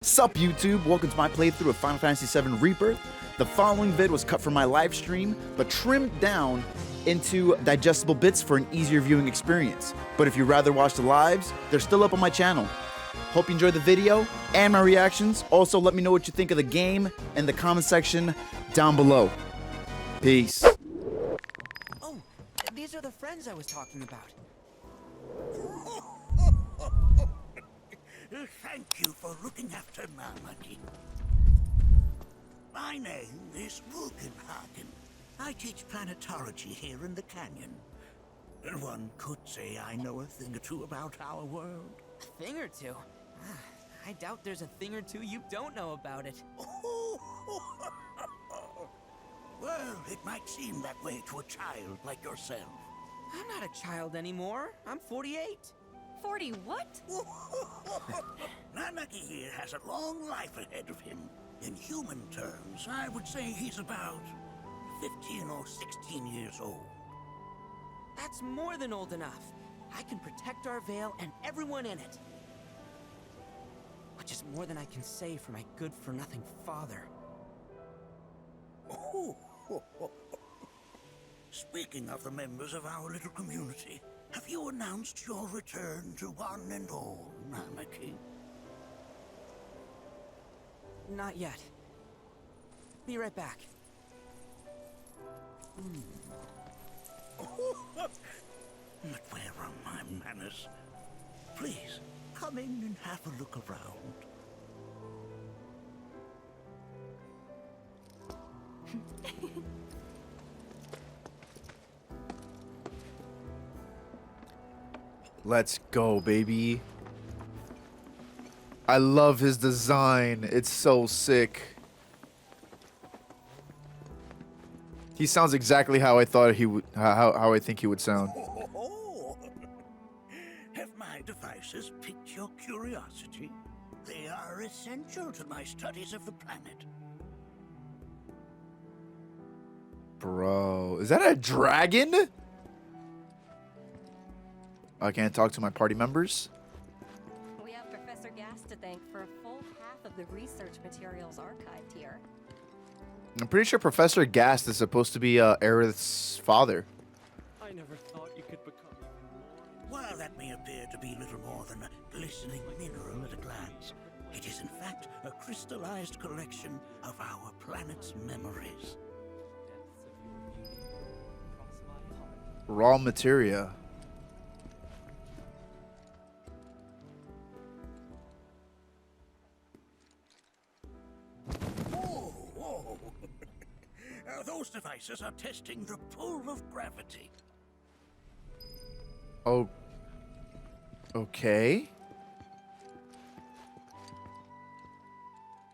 Sup YouTube, welcome to my playthrough of Final Fantasy VII Rebirth. The following vid was cut from my live stream, but trimmed down into digestible bits for an easier viewing experience. But if you'd rather watch the lives, they're still up on my channel. Hope you enjoyed the video and my reactions. Also, let me know what you think of the game in the comment section down below. Peace. Oh, these are the friends I was talking about. Thank you for looking after Narmaki. My name is Rugenhagen. I teach planetology here in the canyon. One could say I know a thing or two about our world. A thing or two? I doubt there's a thing or two you don't know about it. Well, it might seem that way to a child like yourself. I'm not a child anymore. I'm 48. 40 what? Narmaki here has a long life ahead of him. In human terms, I would say he's about 15 or 16 years old. That's more than old enough. I can protect our Veil and everyone in it. Which is more than I can say for my good-for-nothing father. Speaking of the members of our little community, have you announced your return to one and all, Narmaki? Not yet. Be right back. But where are my manners? Please, come in and have a look around. Let's go, baby. I love his design. It's so sick. He sounds exactly how I thought he would, how I think he would sound. Have my devices piqued your curiosity? They are essential to my studies of the planet. Bro, is that a dragon? I can't talk to my party members. We have Professor Gas to thank for a full half of the research materials archived here. I'm pretty sure Professor Gast is supposed to be Aerith's father. I never thought you could become even more. While that may appear to be little more than a glistening mineral at a glance, it is in fact a crystallized collection of our planet's memories. Depths of your beauty cross my heart. Raw materia. Whoa. Those devices are testing the pull of gravity. Oh. Okay.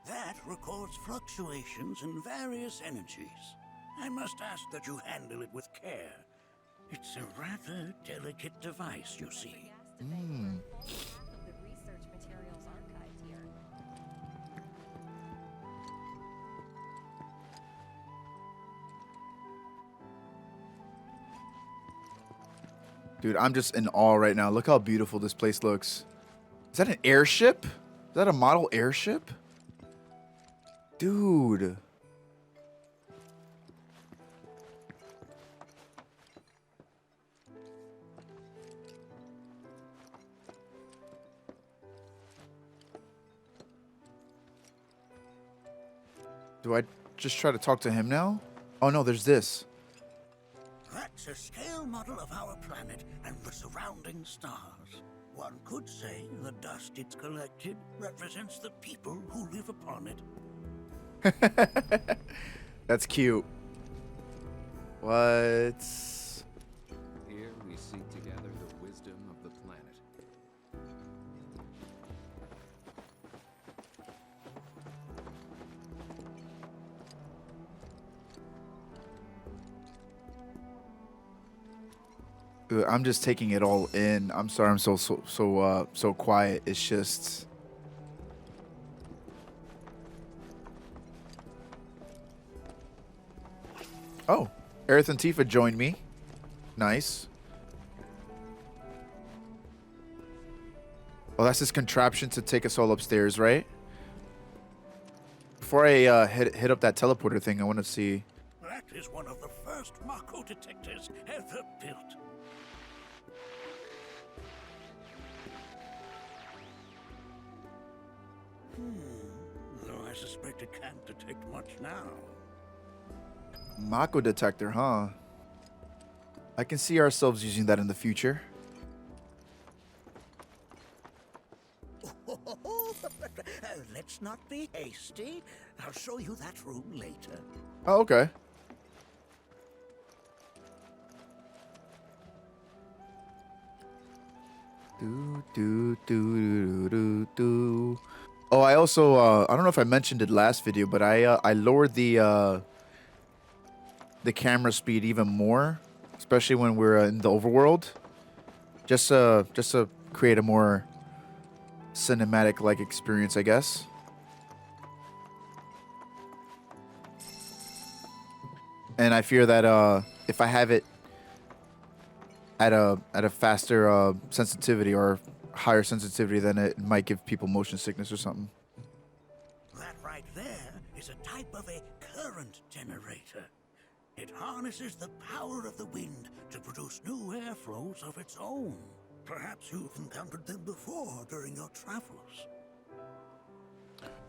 That records fluctuations in various energies. I must ask that you handle it with care. It's a rather delicate device, you see. Gas to thank for a full half of the research materials archived here. Dude, I'm just in awe right now. Look how beautiful this place looks. Is that an airship? Is that a model airship? Dude. Do I just try to talk to him now? Oh no, there's this. That's a scale model of our planet and the surrounding stars. One could say the dust it's collected represents the people who live upon it. That's cute. What? Here we seek together the wisdom of the planet. I'm just taking it all in. I'm sorry I'm so quiet. It's just Oh, Aerith and Tifa joined me. Nice. Oh, that's his contraption to take us all upstairs, right? before I hit up that teleporter thing, I want to see. That is one of the first Mako detectors ever built. Though I suspect it can't detect much now. Mako detector, huh? I can see ourselves using that in the future. Let's not be hasty. I'll show you that room later. Oh, okay. Do. Oh, I also I don't know if I mentioned it last video, but I lowered the camera speed even more, especially when we're in the overworld, just to create a more cinematic like experience, I guess. And I fear that if I have it at a faster sensitivity or higher sensitivity, then it might give people motion sickness or something. That right there is a type of a current generator. It harnesses the power of the wind to produce new airflows of its own. Perhaps you've encountered them before during your travels.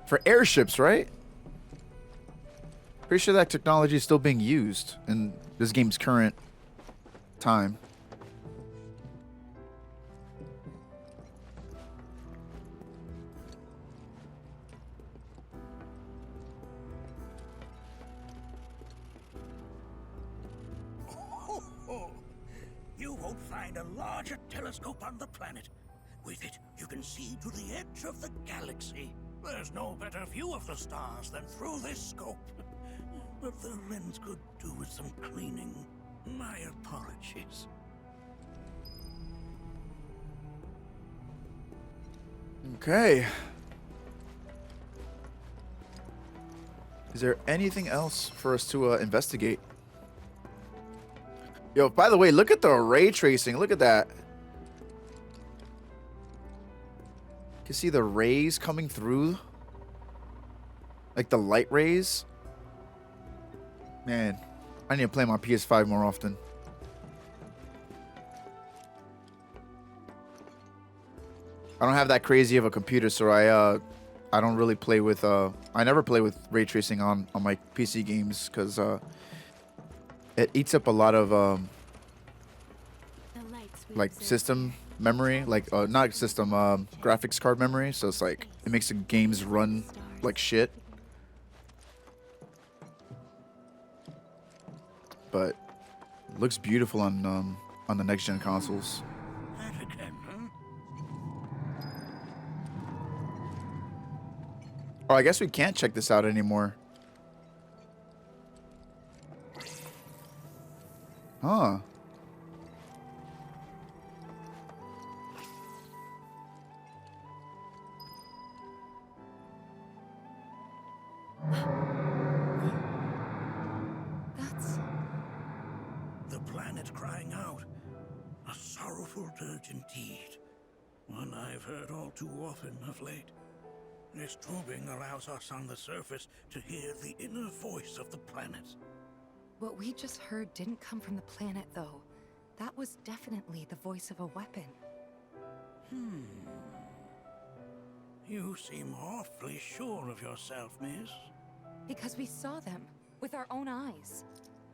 For airships, right? Pretty sure that technology is still being used in this game's current time. You won't find a larger telescope on the planet. With it, you can see to the edge of the galaxy. There's no better view of the stars than through this scope. But the lens could do with some cleaning. My apologies. Okay. Is there anything else for us to investigate? Yo, by the way, look at the ray tracing. Look at that. You can see the rays coming through. Like the light rays. Man, I need to play my PS5 more often. I don't have that crazy of a computer, so I don't really play with I never play with ray tracing on my PC games because it eats up a lot of like system memory, like not system graphics card memory, so it's like it makes the games run like shit. But it looks beautiful on the next gen consoles. That again, huh? Oh, I guess we can't check this out anymore. Huh. That's... The planet crying out. A sorrowful dirge indeed. One I've heard all too often of late. This tubing allows us on the surface to hear the inner voice of the planet. What we just heard didn't come from the planet, though. That was definitely the voice of a weapon. You seem awfully sure of yourself, miss. Because we saw them with our own eyes.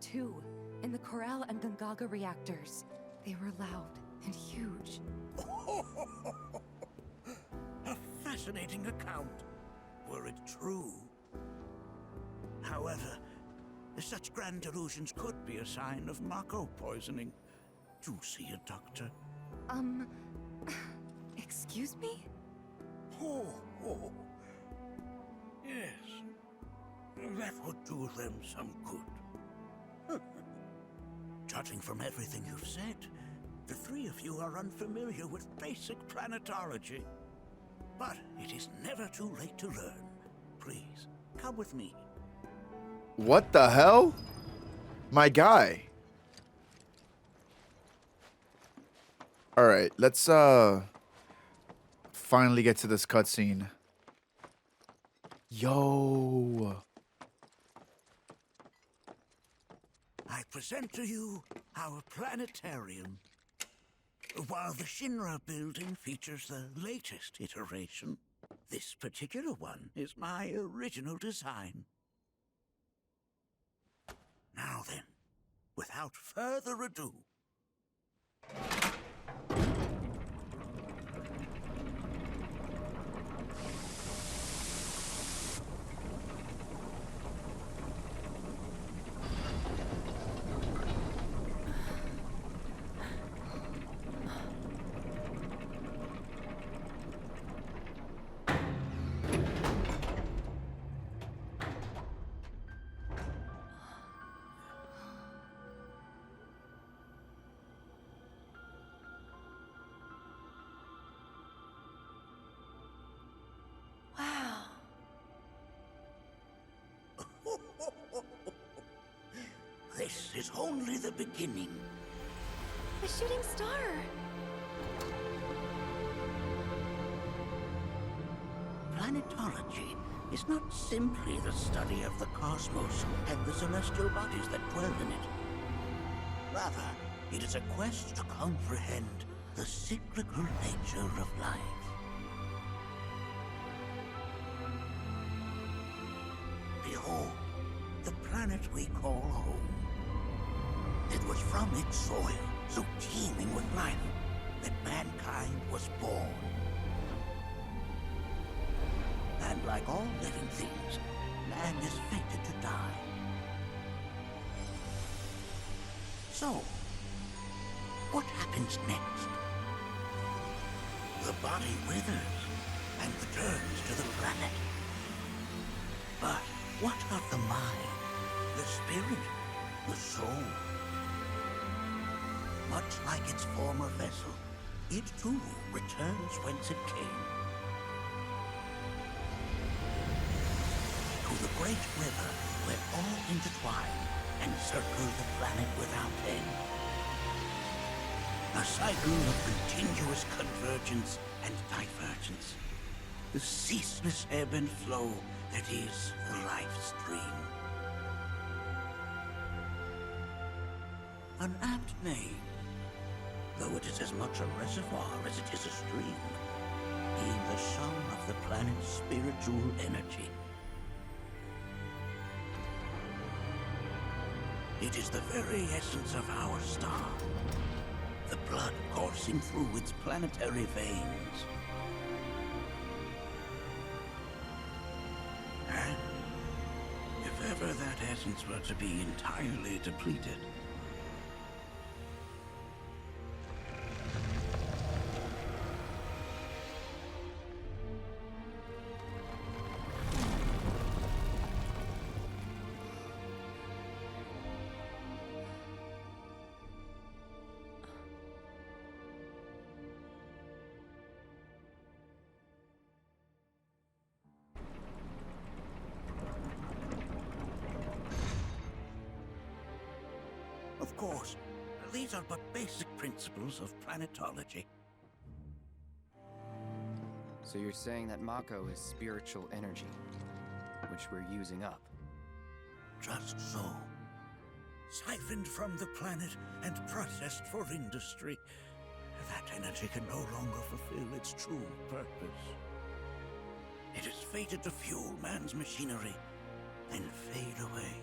Two, in the Corel and Gungaga reactors. They were loud and huge. A fascinating account, were it true. However, such grand delusions could be a sign of Mako poisoning. Do see a doctor. Excuse me? Oh. Yes. That would do them some good. Judging from everything you've said, the three of you are unfamiliar with basic planetology. But it is never too late to learn. Please, come with me. What the hell? My guy. All right, let's finally get to this cutscene. Yo. I present to you our planetarium. While the Shinra building features the latest iteration, this particular one is my original design. Now then, without further ado, Wow. this is only the beginning. A shooting star. Planetology is not simply the study of the cosmos and the celestial bodies that dwell in it. Rather, it is a quest to comprehend the cyclical nature of life. Behold, the planet we call home. It was from its soil, so teeming with life, that mankind was born. And like all living things, man is fated to die. So, what happens next? The body withers and returns to the planet. But what of the mind, the spirit, the soul? Much like its former vessel, it too returns whence it came. To the great river where all intertwine and circle the planet without end. A cycle of continuous convergence and divergence. The ceaseless ebb and flow that is the life stream. An apt name, though it is as much a reservoir as it is a stream, being the sum of the planet's spiritual energy. It is the very essence of our star, the blood coursing through its planetary veins. And if ever that essence were to be entirely depleted, of course, these are but basic principles of planetology. So you're saying that Mako is spiritual energy, which we're using up? Just so. Siphoned from the planet and processed for industry, that energy can no longer fulfill its true purpose. It is fated to fuel man's machinery, then fade away.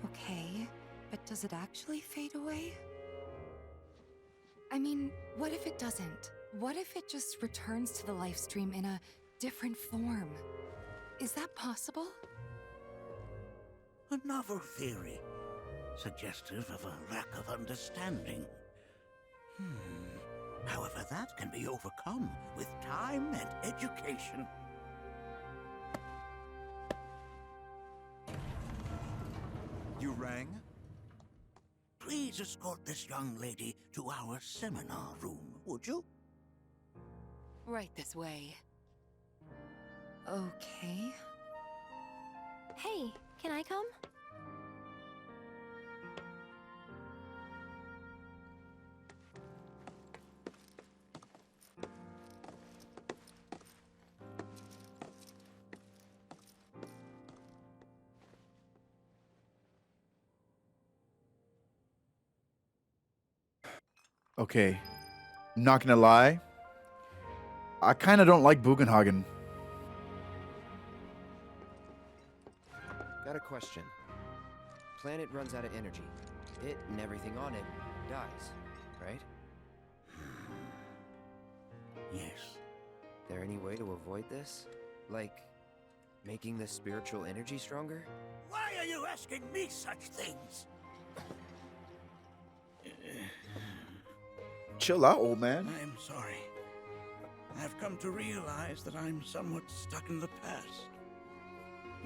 Okay, but does it actually fade away? I mean, what if it doesn't? What if it just returns to the life stream in a different form? Is that possible? A novel theory, suggestive of a lack of understanding. However, that can be overcome with time and education. You rang? Please escort this young lady to our seminar room, would you? Right this way. Okay. Hey, can I come? Okay. I'm not gonna lie. I kind of don't like Bugenhagen. Got a question. Planet runs out of energy. It and everything on it dies, right? Yes. There any way to avoid this? Like, making the spiritual energy stronger? Why are you asking me such things? Chill out, old man. I'm sorry. I've come to realize that I'm somewhat stuck in the past.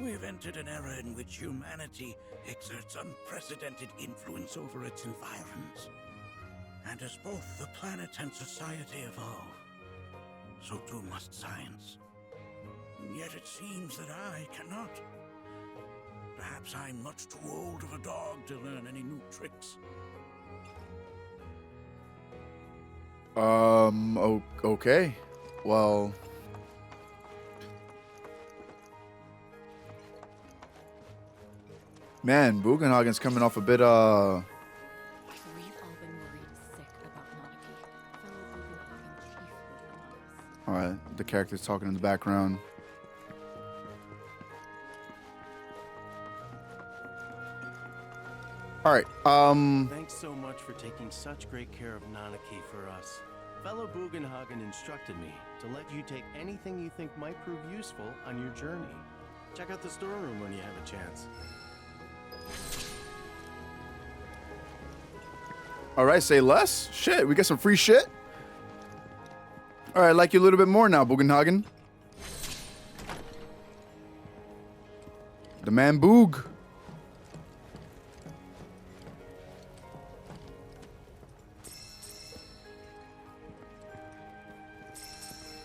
We've entered an era in which humanity exerts unprecedented influence over its environs. And as both the planet and society evolve, so too must science. And yet it seems that I cannot. Perhaps I'm much too old of a dog to learn any new tricks. Okay. Well, man, Bugenhagen's coming off a bit, We've all been worried sick about Monarchy. Fellow Bugenhagen chiefly among us. Alright, the character's talking in the background. Alright, Thanks so much for taking such great care of Nanaki for us. Fellow Bugenhagen instructed me to let you take anything you think might prove useful on your journey. Check out the storeroom when you have a chance. alright, say less. Shit, we got some free shit. Alright, I like you a little bit more now, Bugenhagen. The man Boog.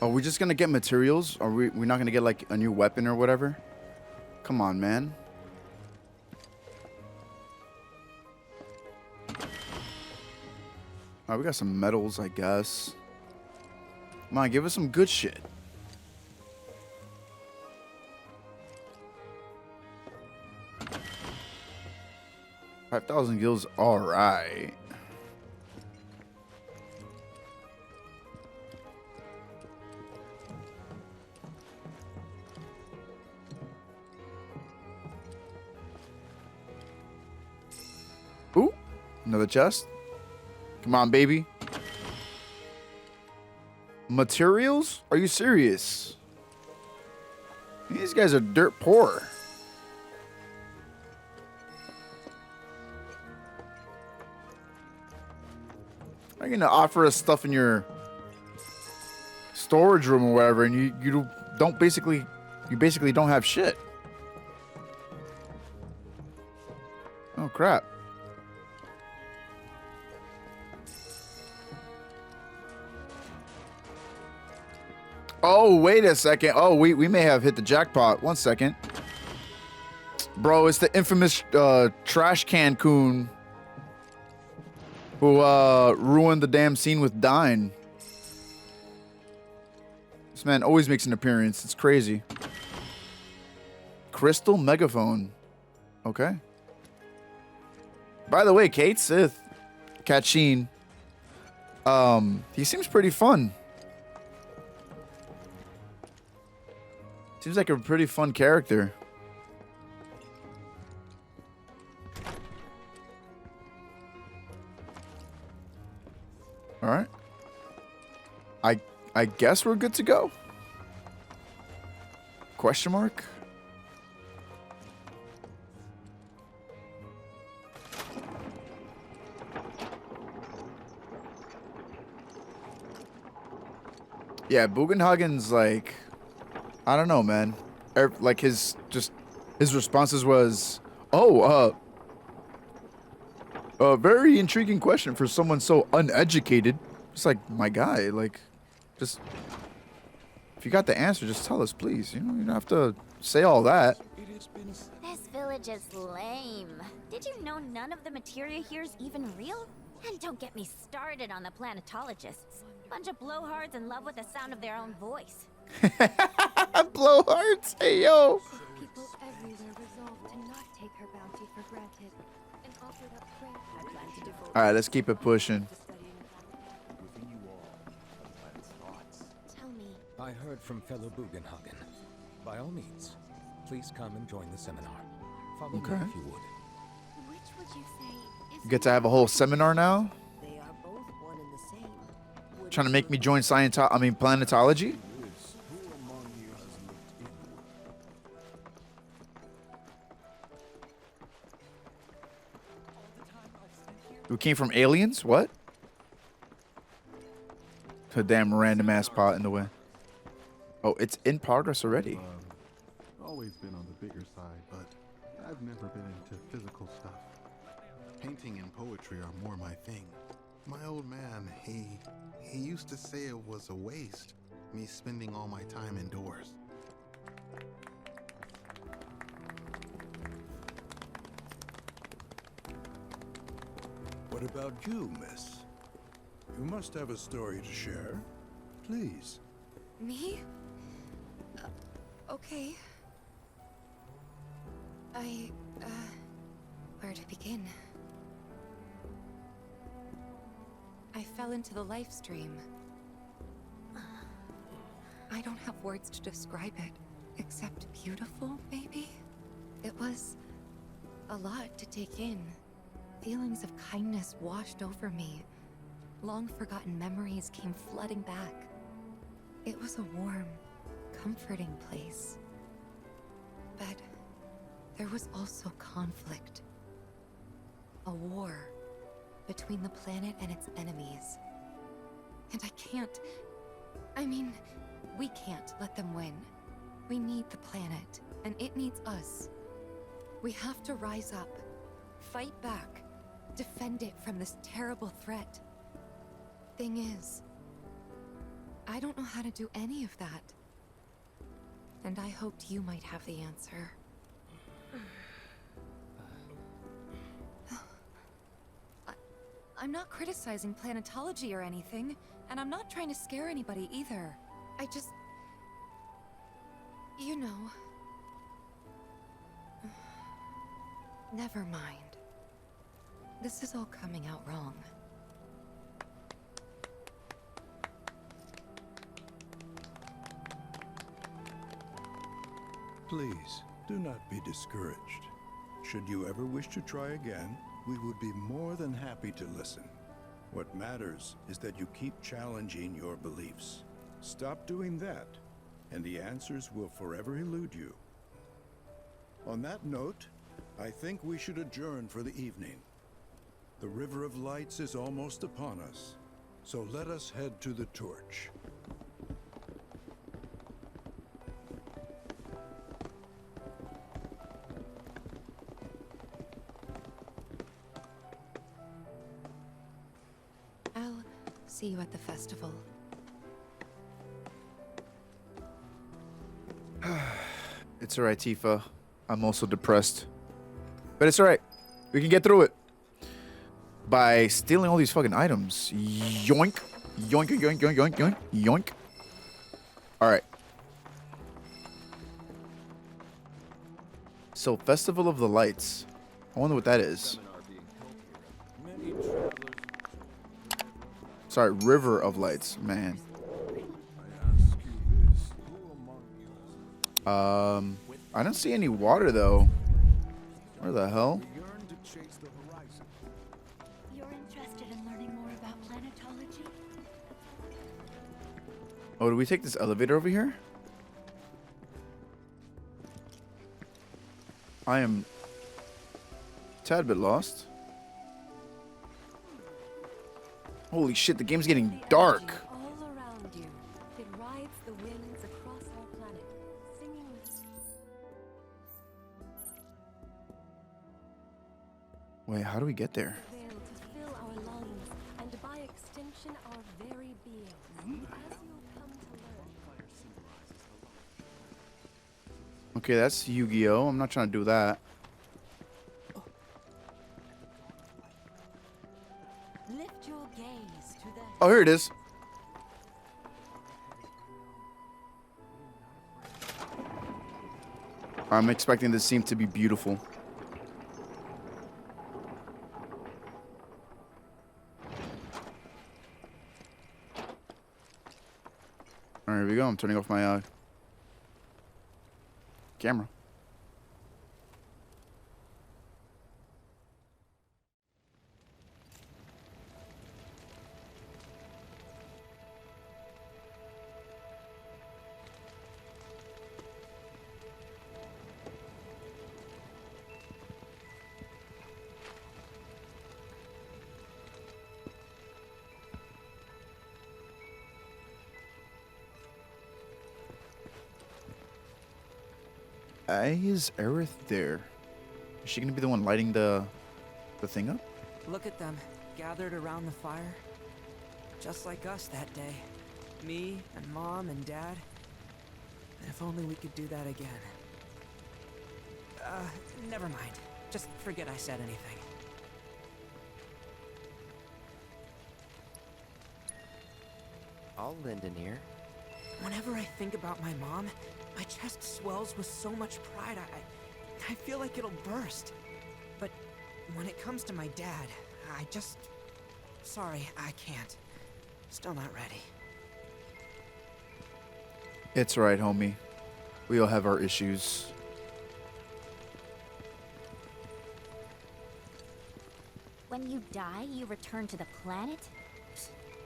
Are we just gonna get materials? Are we're not gonna get like a new weapon or whatever? Come on, man. Alright, we got some medals, I guess. Come on, give us some good shit. $5,000 gills, alright. Ooh, another chest. Come on, baby. Materials? Are you serious? These guys are dirt poor. Are you gonna offer us stuff in your storage room or whatever, and you basically don't have shit? Oh crap. Oh, wait a second. Oh, we may have hit the jackpot. 1 second. Bro, it's the infamous trash can coon who ruined the damn scene with Dine. This man always makes an appearance. It's crazy. Crystal megaphone. Okay. By the way, Kate Sith, Katsheen, he seems pretty fun. Seems like a pretty fun character. All right. I guess we're good to go. Question mark? Yeah, Bugenhagen's like, I don't know, man. Like his responses was, oh, a very intriguing question for someone so uneducated. It's like, my guy, like, just, if you got the answer, just tell us, please. You know, you don't have to say all that. This village is lame. Did you know none of the materia here is even real? And don't get me started on the planetologists. Bunch of blowhards in love with the sound of their own voice. Blowhards? Hey, yo. People everywhere resolved to not take her bounty for granted and offered up prayer. I plan to devote. All right, let's keep it pushing. I heard from fellow Bugenhagen. By all means, please come and join the seminar. Follow me Okay. if you would. Which would you say is You get to have a whole seminar now? They are both one and the same. Trying to make me join planetology? We came from aliens? What? A damn random ass pot in the way. Oh, it's in progress already. Always been on the bigger side, but I've never been into physical stuff. Painting and poetry are more my thing. My old man, he used to say it was a waste, me spending all my time indoors. What about you, miss? You must have a story to share. Please. Me? Okay. Where to begin? I fell into the life stream. I don't have words to describe it, except beautiful, maybe? It was a lot to take in. Feelings of kindness washed over me. Long-forgotten memories came flooding back. It was a warm, comforting place. But there was also conflict. A war between the planet and its enemies. And we can't let them win. We need the planet, and it needs us. We have to rise up, fight back, defend it from this terrible threat. Thing is, I don't know how to do any of that. And I hoped you might have the answer. I'm not criticizing planetology or anything, and I'm not trying to scare anybody either. I just... you know... Never mind. This is all coming out wrong. Please, do not be discouraged. Should you ever wish to try again, we would be more than happy to listen. What matters is that you keep challenging your beliefs. Stop doing that, and the answers will forever elude you. On that note, I think we should adjourn for the evening. The River of Lights is almost upon us, so let us head to the torch. I'll see you at the festival. It's alright, Tifa. I'm also depressed. But it's alright. We can get through it. By stealing all these fucking items. Yoink. Yoink, yoink, yoink, yoink, yoink, yoink. Alright. So, Festival of the Lights. I wonder what that is. Sorry, River of Lights. Man. I don't see any water, though. Where the hell? You're interested in learning more about planetology? Oh, do we take this elevator over here? I am a tad bit lost. Holy shit, the game's getting dark. All around you, it rides the winds across our planet, singing. Wait, how do we get there? Veil to fill our lungs, and by extension our very beings. As you'll come to learn. Okay, that's Yu-Gi-Oh! I'm not trying to do that. Lift your gaze to the Oh, here it is. I'm expecting this scene to be beautiful. All right, here we go. I'm turning off my camera. Is Aerith there? Is she gonna be the one lighting the thing up? Look at them, gathered around the fire. Just like us that day. Me and Mom and Dad. If only we could do that again. Never mind. Just forget I said anything. I'll lend an ear. Whenever I think about my mom, my chest swells with so much pride, I feel like it'll burst. But when it comes to my dad, I just... Sorry, I can't. Still not ready. It's alright, homie. We all have our issues. When you die, you return to the planet?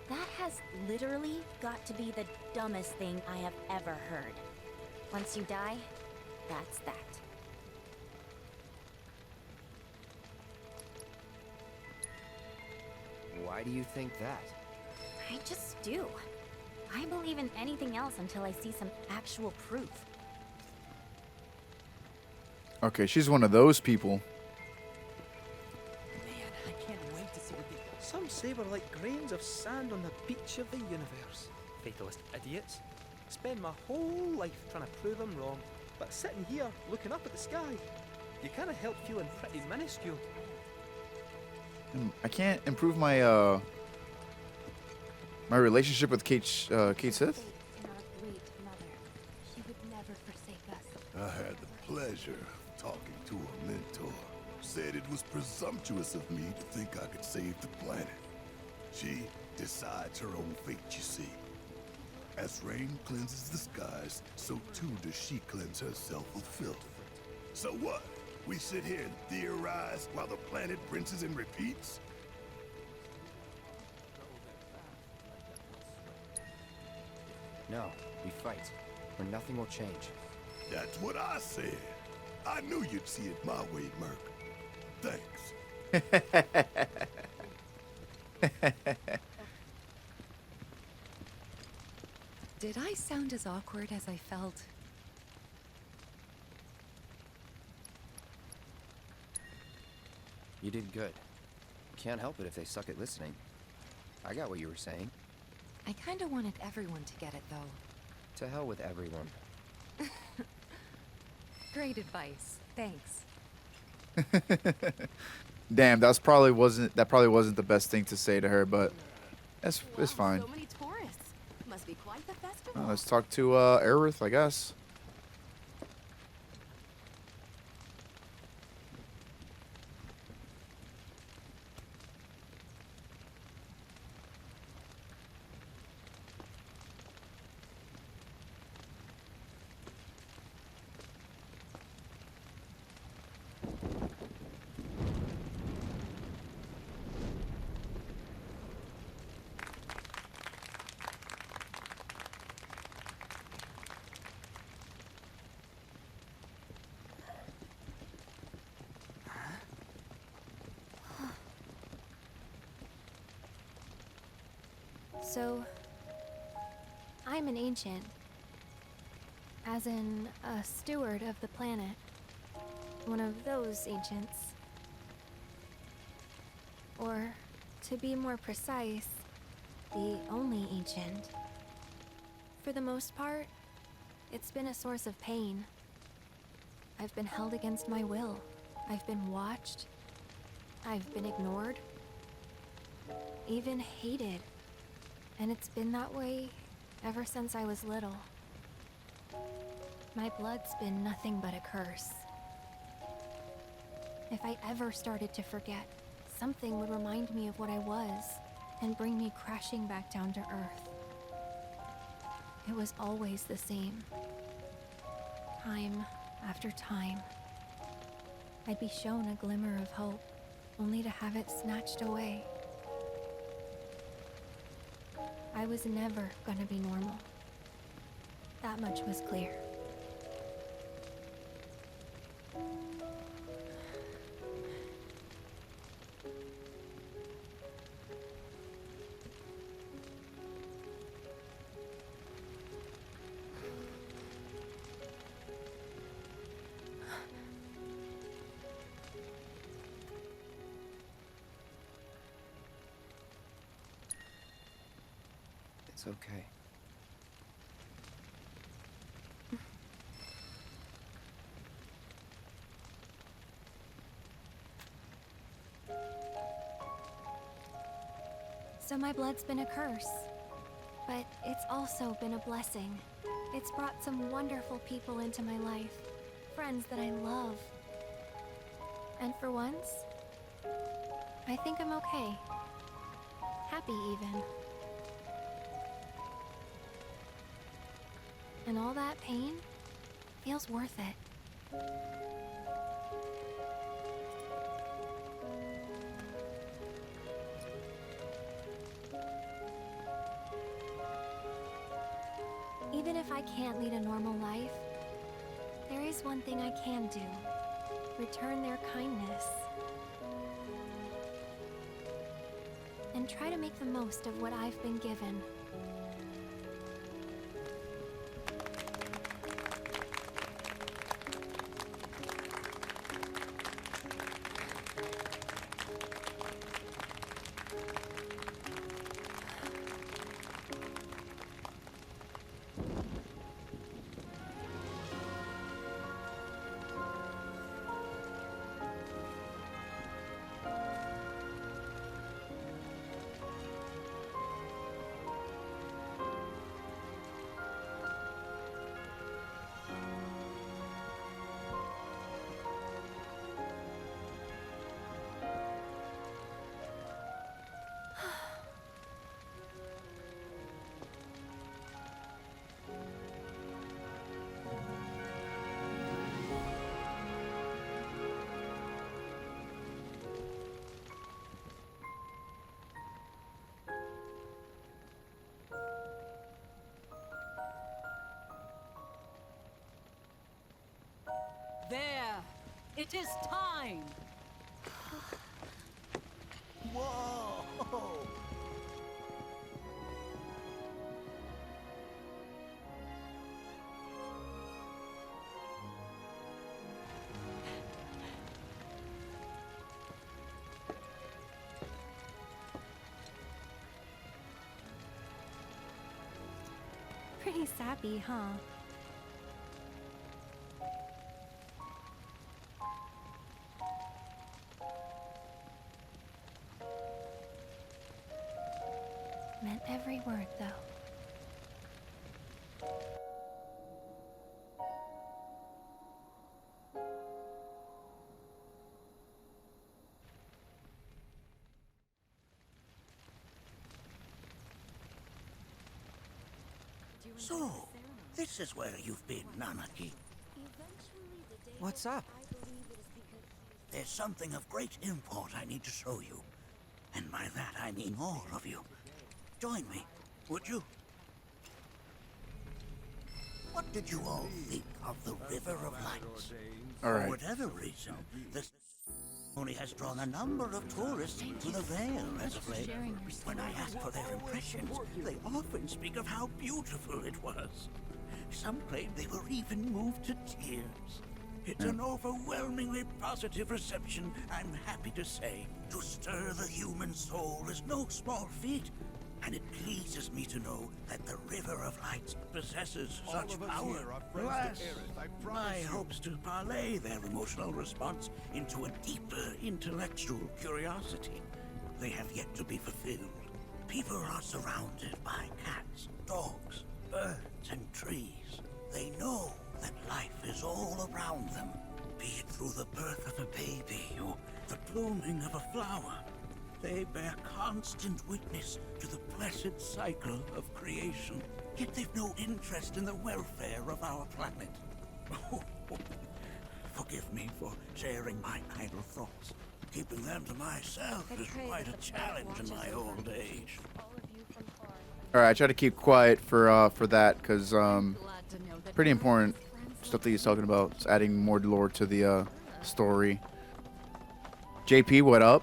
That has literally got to be the dumbest thing I have ever heard. Once you die, that's that. Why do you think that? I just do. I believe in anything else until I see some actual proof. Okay, she's one of those people. Man, I can't wait to see what they... Some say we're like grains of sand on the beach of the universe. Fatalist idiots. Spend my whole life trying to prove them wrong, but sitting here looking up at the sky, you can't help feeling pretty minuscule. I can't improve my my relationship with Kate Sith. And our great mother. She would never forsake us. I had the pleasure of talking to a mentor. Said it was presumptuous of me to think I could save the planet. She decides her own fate, you see. As rain cleanses the skies, so too does she cleanse herself of filth. So what? We sit here and theorize while the planet rinses and repeats? No, we fight, or nothing will change. That's what I said. I knew you'd see it my way, Merc. Thanks. Did I sound as awkward as I felt? You did good. Can't help it if they suck at listening. I got what you were saying. I kinda wanted everyone to get it, though. To hell with everyone. Great advice. Thanks. Damn, that probably wasn't the best thing to say to her, but it's fine. So many tourists. Must be quite the festival. Let's talk to Aerith, I guess. So, I'm an ancient. As in, a steward of the planet. One of those ancients. Or, to be more precise, the only ancient. For the most part, it's been a source of pain. I've been held against my will. I've been watched. I've been ignored. Even hated. And it's been that way ever since I was little. My blood's been nothing but a curse. If I ever started to forget, something would remind me of what I was and bring me crashing back down to Earth. it was always the same. Time after time, I'd be shown a glimmer of hope, only to have it snatched away. I was never gonna be normal. That much was clear. It's okay. So my blood's been a curse, but it's also been a blessing. It's brought some wonderful people into my life, friends that I love. And for once, I think I'm okay. Happy even. And all that pain feels worth it. Even if I can't lead a normal life, there is one thing I can do. Return their kindness. And try to make the most of what I've been given. There! It is time! Whoa! Pretty sappy, huh? Meant every word, though. So, this is where you've been, Nanaki. What's up? There's something of great import I need to show you. And by that I mean all of you. Join me, would you? What did you all think of the River of Lights? All right. For whatever reason, this only has drawn a number of tourists to the Vale as of late. When I ask for their impressions, they often speak of how beautiful it was. Some claim they were even moved to tears. It's an overwhelmingly positive reception, I'm happy to say. To stir the human soul is no small feat, and it pleases me to know that the River of Lights possesses such power. Alas, my hopes to parlay their emotional response into a deeper intellectual curiosity. They have yet to be fulfilled. People are surrounded by cats, dogs, birds, and trees. They know that life is all around them, be it through the birth of a baby or the blooming of a flower. They bear constant witness to the blessed cycle of creation. Yet they've no interest in the welfare of our planet. Forgive me for sharing my idle thoughts. Keeping them to myself is quite a challenge in my old age. All right, I try to keep quiet for that because pretty important stuff that he's talking about. It's adding more lore to the story. JP, what up?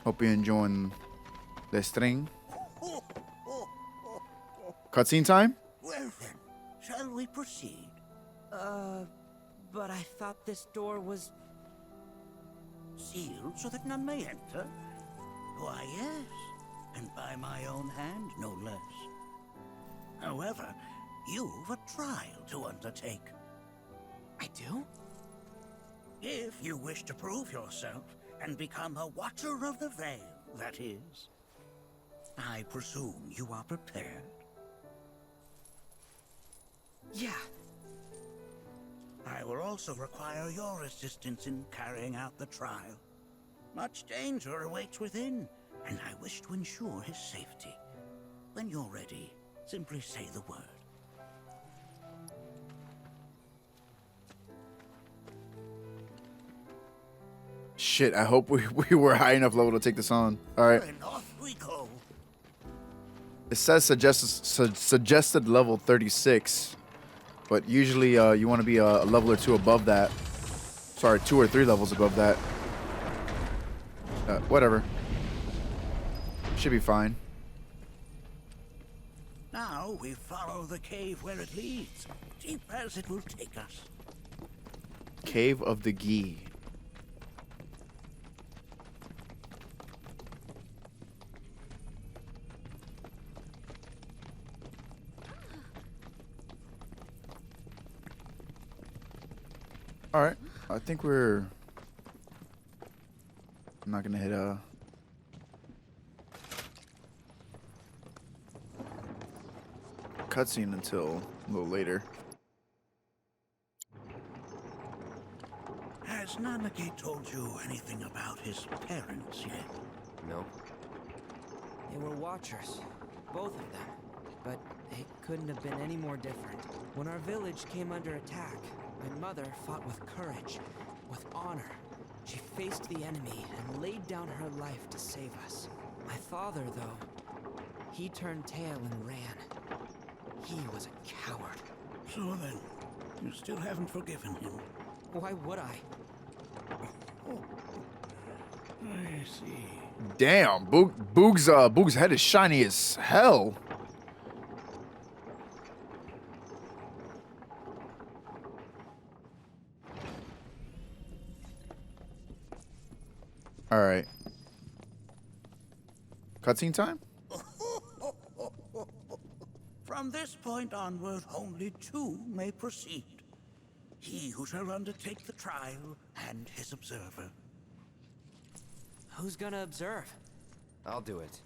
Hope you're enjoying the string. Cutscene time? Well then, shall we proceed? But I thought this door was... Sealed so that none may enter? Why, yes. And by my own hand, no less. However, you've a trial to undertake. I do? If you wish to prove yourself and become a Watcher of the Veil, that is. I presume you are prepared. Yeah. I will also require your assistance in carrying out the trial. Much danger awaits within, and I wish to ensure his safety. When you're ready, simply say the word. Shit, I hope we were high enough level to take this on. All right. And off we go. It says suggested level 36, but usually you want to be a level or two above that. Sorry, 2 or 3 levels above that. Whatever. Should be fine. Now we follow the cave where it leads, deep as it will take us. Cave of the Ghee. All right, I think we're... I'm not gonna hit a... cutscene until a little later. Has Nanaki told you anything about his parents yet? No. They were Watchers, both of them. But it couldn't have been any more different. When our village came under attack, my mother fought with courage, with honor. She faced the enemy and laid down her life to save us. My father, though, he turned tail and ran. He was a coward. So then, you still haven't forgiven him? Why would I? I see. Damn, Boog's head is shiny as hell. All right. Cutscene time? From this point onward, only 2 may proceed. He who shall undertake the trial and his observer. Who's gonna observe? I'll do it.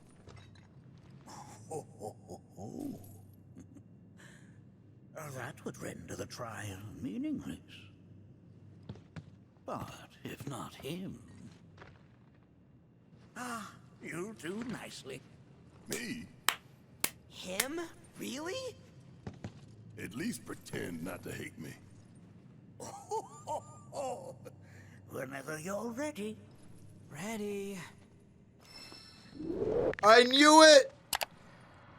That would render the trial meaningless. But if not him... Ah, you'll do nicely. Me? Him? Really? At least pretend not to hate me. Whenever you're ready. Ready. I knew it!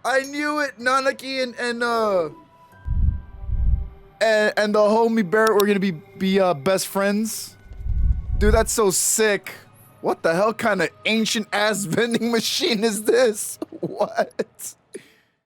I knew it! Nanaki and the homie Barrett were gonna be best friends. Dude, that's so sick. What the hell kind of ancient ass vending machine is this? What?